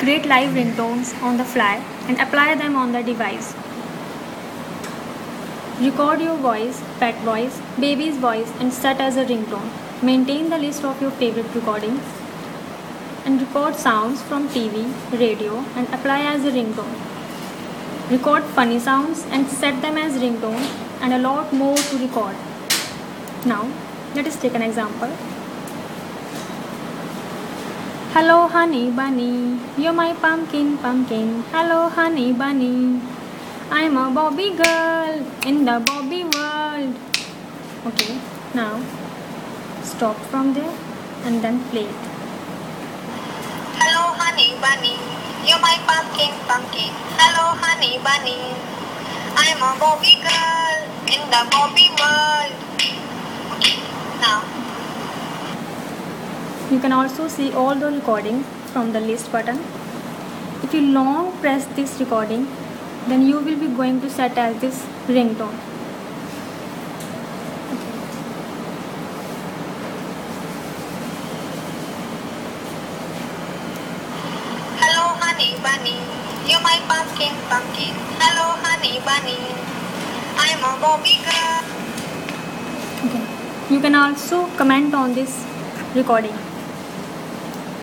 Create live ringtones on the fly and apply them on the device. Record your voice, pet voice, baby's voice and set as a ringtone. Maintain the list of your favorite recordings and record sounds from TV, radio and apply as a ringtone. Record funny sounds and set them as ringtone and a lot more to record. Now, let us take an example. Hello honey bunny, you're my pumpkin pumpkin. Hello honey bunny, I'm a Bobby girl in the Bobby world. Okay, now stop from there and then play it. Hello honey bunny, you're my pumpkin pumpkin. Hello honey bunny, I'm a Bobby girl in the Bobby world. Okay, now. You can also see all the recordings from the list button. If you long press this recording, then you will be going to set as this ringtone. Hello honey bunny, you're my pumpkin pumpkin. Hello honey bunny, I'm a Bobby girl. Okay. You can also comment on this recording.